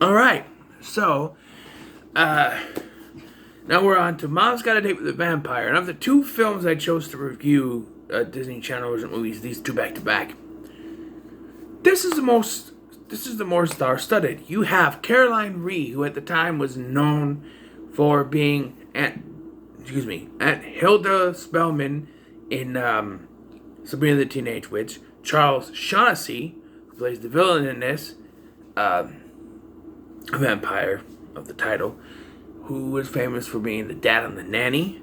All right, so uh, now we're on to Mom's Got a Date with a Vampire. And of the two films I chose to review, Disney Channel original movies, these two back to back, this is the more star-studded. You have Caroline Rhea, who at the time was known for being Aunt Hilda Spellman in Sabrina the Teenage Witch. Charles Shaughnessy, who plays the villain in this, a vampire of the title, who was famous for being the dad on The Nanny.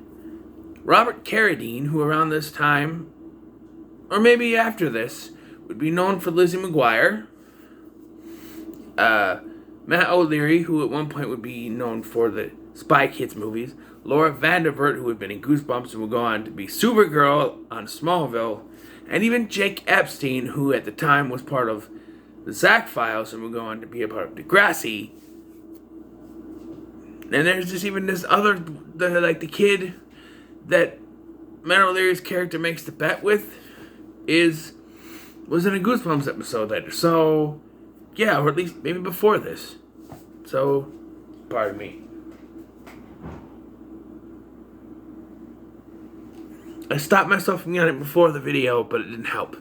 Robert Carradine, who around this time, or maybe after this, would be known for Lizzie McGuire. Matt O'Leary, who at one point would be known for the Spy Kids movies. Laura Vandervoort, who had been in Goosebumps and would go on to be Supergirl on Smallville. And even Jake Epstein, who at the time was part of the Zack Files and would go on to be a part of Degrassi. And there's just even this other, the kid that Matt O'Leary's character makes the bet with was in a Goosebumps episode later. So, yeah, or at least maybe before this. So, pardon me. I stopped myself from yawning before the video, but it didn't help.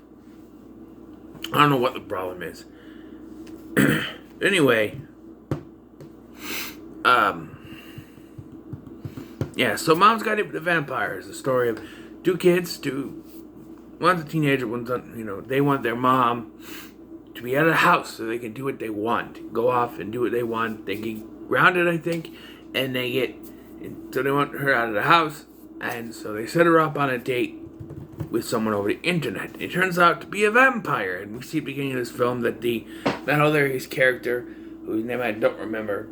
I don't know what the problem is. Anyway, yeah, so Mom's Got a Date with a Vampire is the story of two kids, one's a teenager, one's, they want their mom to be out of the house so they can do what they want. Go off and do what they want. They get grounded, I think, and so they want her out of the house, and so they set her up on a date with someone over the internet. It turns out to be a vampire, and we see at the beginning of this film that the Matt O'Leary's character, whose name I don't remember,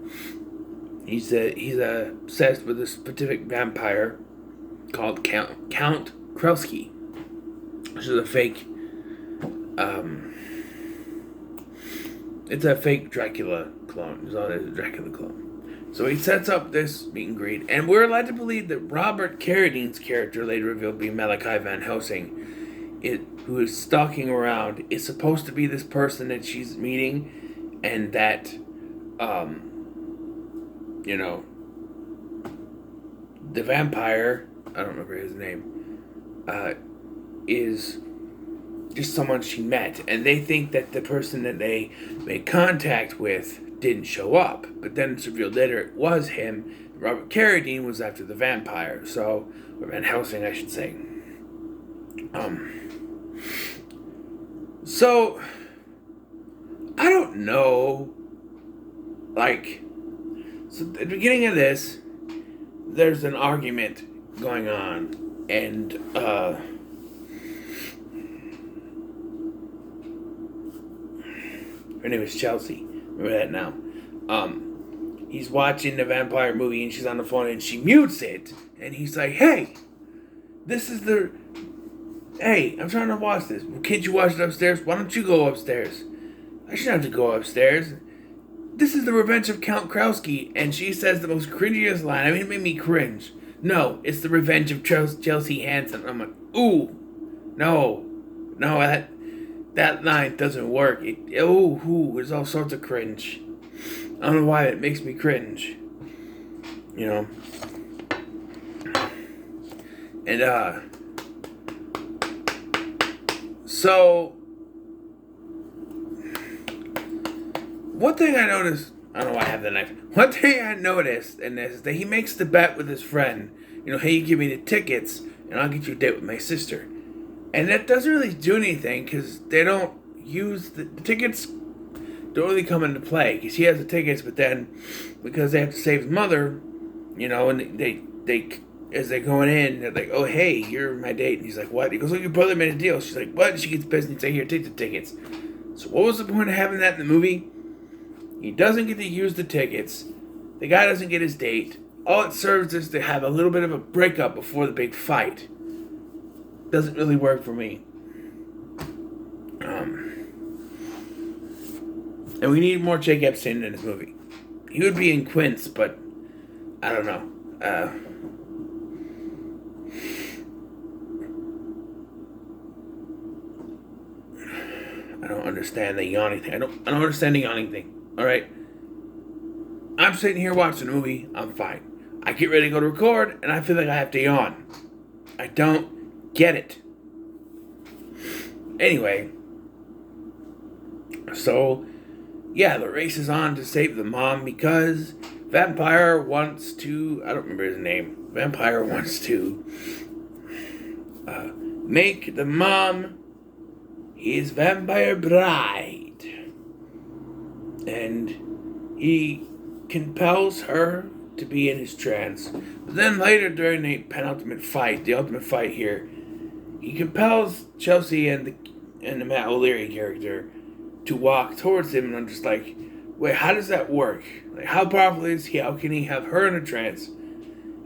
he's obsessed with a specific vampire called Count Krelski, which is a fake, it's a fake Dracula clone. It's all a Dracula clone. So he sets up this meet and greet, and we're led to believe that Robert Carradine's character, later revealed to be Malachi Van Helsing, who is stalking around, is supposed to be this person that she's meeting, and that, the vampire, I don't remember his name, is just someone she met, and they think that the person that they made contact with didn't show up, but then it's revealed later it was him. Robert Carradine was after the vampire, or Van Helsing, I should say. So, I don't know, so at the beginning of this, there's an argument going on, and, her name is Chelsea. Remember that now. He's watching the vampire movie and she's on the phone and she mutes it. And he's like, hey, I'm trying to watch this. Well, can't you watch it upstairs? Why don't you go upstairs? I shouldn't have to go upstairs. This is the Revenge of Count Krelski. And she says the most cringiest line. I mean, it made me cringe. No, it's the Revenge of Chelsea Hansen. I'm like, ooh, no, that line doesn't work. There's all sorts of cringe. I don't know why it makes me cringe. And, so, one thing I noticed, I don't know why I have the knife. One thing I noticed in this is that he makes the bet with his friend. Hey, you give me the tickets, and I'll get you a date with my sister. And that doesn't really do anything, because they don't use the tickets, don't really come into play, because he has the tickets, but then, because they have to save his mother, and they as they're going in, they're like, oh, hey, you're my date. And he's like, what? He goes, look, your brother made a deal. She's like, what? And she gets pissed and he's like, here, take the tickets. So what was the point of having that in the movie? He doesn't get to use the tickets. The guy doesn't get his date. All it serves is to have a little bit of a breakup before the big fight. Doesn't really work for me. And we need more Jake Epstein in this movie. He would be in Quince, but I don't know. I don't understand the yawning thing. I don't understand the yawning thing. All right. I'm sitting here watching a movie, I'm fine. I get ready to go to record, and I feel like I have to yawn. I don't get it. Anyway, so, yeah, the race is on to save the mom because Vampire wants to, I don't remember his name, Vampire wants to make the mom his vampire bride. And he compels her to be in his trance. But then later during the penultimate fight, the ultimate fight here, he compels Chelsea and the Matt O'Leary character to walk towards him, and I'm just like, wait, how does that work? Like, how powerful is he? How can he have her in a trance?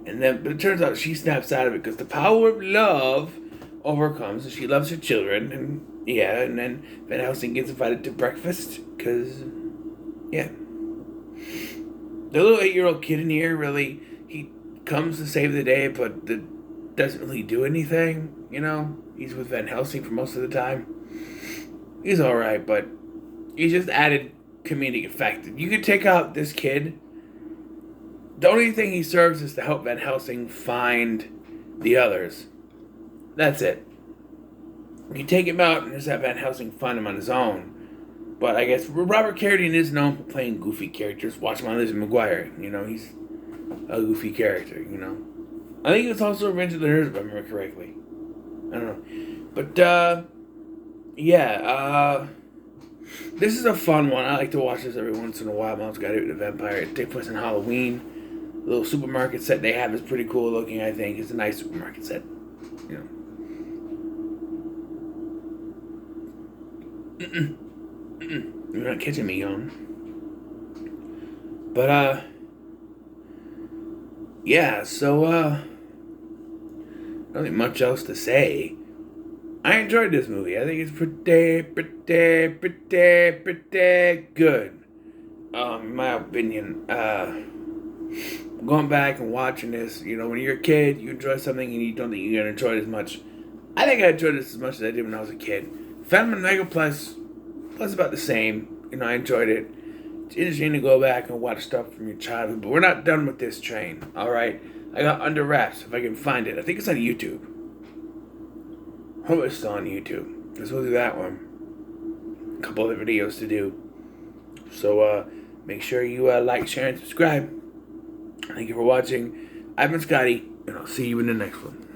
And then, but it turns out she snaps out of it because the power of love overcomes, and she loves her children, and yeah, and then Van Helsing gets invited to breakfast because, yeah. The little 8-year-old kid in here really, he comes to save the day, but doesn't really do anything, you know? He's with Van Helsing for most of the time. He's alright, but he's just added comedic effect. You could take out this kid. The only thing he serves is to help Van Helsing find the others. That's it. You take him out and just have Van Helsing find him on his own. But I guess Robert Carradine is known for playing goofy characters. Watch him on Lizzie McGuire. You know, he's a goofy character, you know. I think it was also Revenge of the Nerds, if I remember correctly. I don't know. But, yeah, this is a fun one. I like to watch this every once in a while. Mom's Got to Eat the Vampire. It takes place on Halloween. The little supermarket set they have is pretty cool looking, I think. It's a nice supermarket set, you know. You're not catching me, young. But, yeah, so, I don't think much else to say. I enjoyed this movie. I think it's pretty good. In my opinion. Going back and watching this, you know, when you're a kid, you enjoy something and you don't think you're going to enjoy it as much. I think I enjoyed this as much as I did when I was a kid. Phantom and Mega Plus about the same. You know, I enjoyed it. It's interesting to go back and watch stuff from your childhood, but we're not done with this train, alright? I got Under Wraps, if I can find it. I think it's on YouTube. Hope it's still on YouTube. Let's go do that one. A couple other videos to do. So, make sure you like, share, and subscribe. Thank you for watching. I've been Scotty, and I'll see you in the next one.